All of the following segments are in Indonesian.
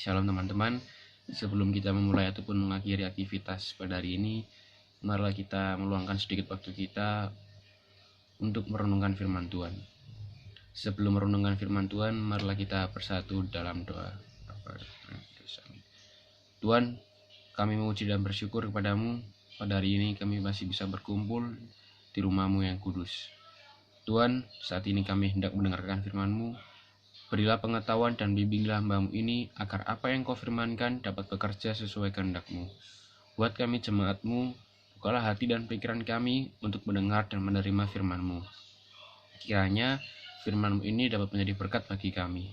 Shalom teman-teman. Sebelum kita memulai ataupun mengakhiri aktivitas pada hari ini, marilah kita meluangkan sedikit waktu kita untuk merenungkan firman Tuhan. Sebelum merenungkan firman Tuhan, marilah kita bersatu dalam doa. Tuhan, kami memuji dan bersyukur kepadamu. Pada hari ini kami masih bisa berkumpul di rumah-Mu yang kudus. Tuhan, saat ini kami hendak mendengarkan firman-Mu. Berilah pengetahuan dan bimbinglah hamba-Mu ini, agar apa yang Kau firmankan dapat bekerja sesuai kehendak-Mu. Buat kami jemaat-Mu, bukalah hati dan pikiran kami untuk mendengar dan menerima firman-Mu. Kiranya firman-Mu ini dapat menjadi berkat bagi kami.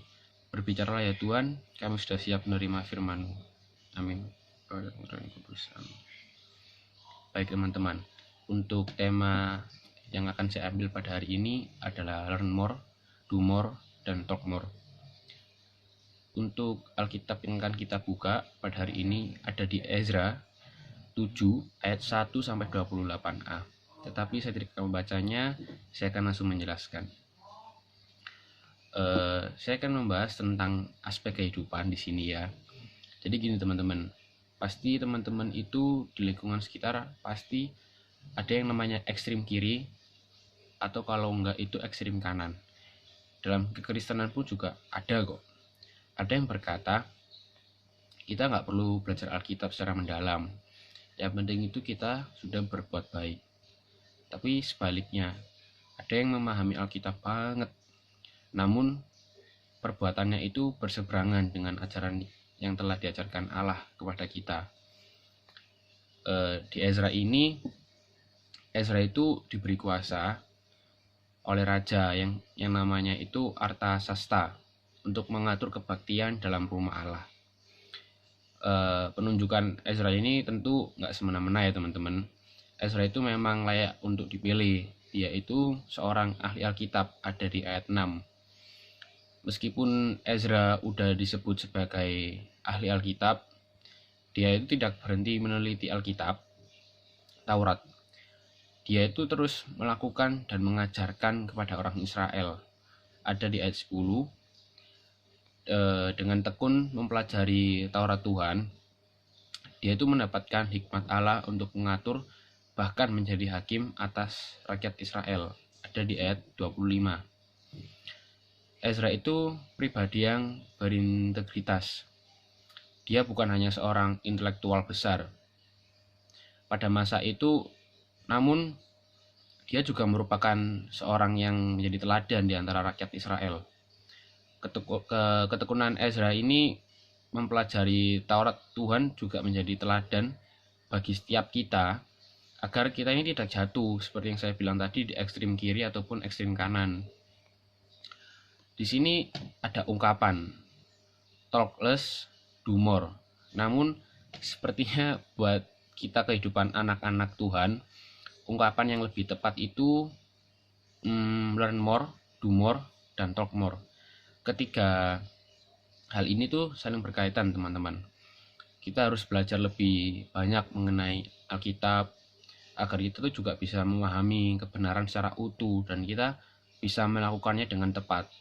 Berbicaralah ya Tuhan, kami sudah siap menerima firman-Mu. Amin. Baik teman-teman, untuk tema yang akan saya ambil pada hari ini adalah learn more, do more, dan talk more. Untuk Alkitab yang akan kita buka pada hari ini ada di Ezra 7 ayat 1 sampai 28a. Tetapi saya tidak akan membacanya, saya akan langsung menjelaskan. Saya akan membahas tentang aspek kehidupan di sini ya. Jadi gini teman-teman, pasti teman-teman itu di lingkungan sekitar pasti ada yang namanya ekstrim kiri atau kalau enggak itu ekstrim kanan. Dalam kekristenan pun juga ada kok. Ada yang berkata kita nggak perlu belajar Alkitab secara mendalam. Yang penting itu kita sudah berbuat baik. Tapi sebaliknya, ada yang memahami Alkitab banget, namun perbuatannya itu berseberangan dengan ajaran yang telah diajarkan Allah kepada kita. Di Ezra ini, Ezra itu diberi kuasa oleh raja yang namanya itu Artasasta untuk mengatur kebaktian dalam rumah Allah. Penunjukan Ezra ini tentu nggak semena-mena ya teman-teman. Ezra itu memang layak untuk dipilih. Dia itu seorang ahli Alkitab, ada di ayat 6. Meskipun Ezra udah disebut sebagai ahli Alkitab, dia itu tidak berhenti meneliti Alkitab, Taurat. Dia itu terus melakukan dan mengajarkan kepada orang Israel. Ada di ayat 10, dengan tekun mempelajari Taurat Tuhan, dia itu mendapatkan hikmat Allah untuk mengatur bahkan menjadi hakim atas rakyat Israel. Ada di ayat 25. Ezra itu pribadi yang berintegritas. Dia bukan hanya seorang intelektual besar pada masa itu, namun dia juga merupakan seorang yang menjadi teladan di antara rakyat Israel. Ketekunan Ezra ini mempelajari Taurat Tuhan juga menjadi teladan bagi setiap kita, agar kita ini tidak jatuh seperti yang saya bilang tadi di ekstrim kiri ataupun ekstrim kanan. Di sini ada ungkapan talk less, do more. Namun sepertinya buat kita kehidupan anak-anak Tuhan, ungkapan yang lebih tepat itu learn more, do more, dan talk more. Ketiga hal ini tuh saling berkaitan teman-teman. Kita harus belajar lebih banyak mengenai Alkitab agar kita tuh juga bisa memahami kebenaran secara utuh dan kita bisa melakukannya dengan tepat.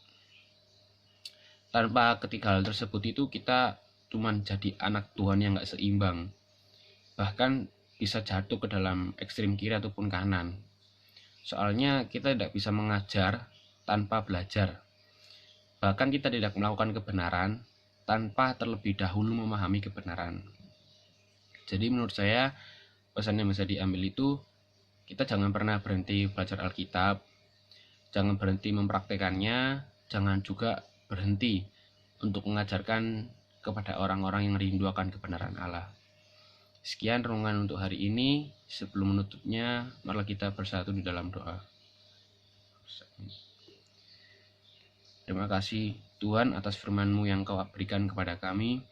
Tanpa ketiga hal tersebut itu kita cuma jadi anak Tuhan yang gak seimbang, bahkan bisa jatuh ke dalam ekstrim kiri ataupun kanan. Soalnya kita tidak bisa mengajar tanpa belajar, bahkan kita tidak melakukan kebenaran tanpa terlebih dahulu memahami kebenaran. Jadi menurut saya pesan yang bisa diambil itu, kita jangan pernah berhenti belajar Alkitab, jangan berhenti mempraktekannya, jangan juga berhenti untuk mengajarkan kepada orang-orang yang rindu akan kebenaran Allah. Sekian renungan untuk hari ini. Sebelum menutupnya, marilah kita bersatu di dalam doa. Terima kasih Tuhan atas firman-Mu yang Kau berikan kepada kami.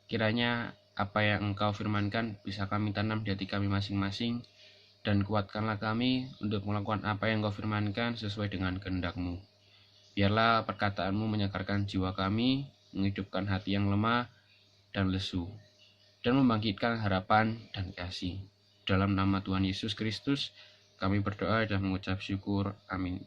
Kiranya apa yang Engkau firmankan bisa kami tanam di hati kami masing-masing, dan kuatkanlah kami untuk melakukan apa yang Kau firmankan sesuai dengan kehendak-Mu. Biarlah perkataan-Mu menyegarkan jiwa kami, menghidupkan hati yang lemah dan lesu, dan membangkitkan harapan dan kasih. Dalam nama Tuhan Yesus Kristus, kami berdoa dan mengucap syukur. Amin.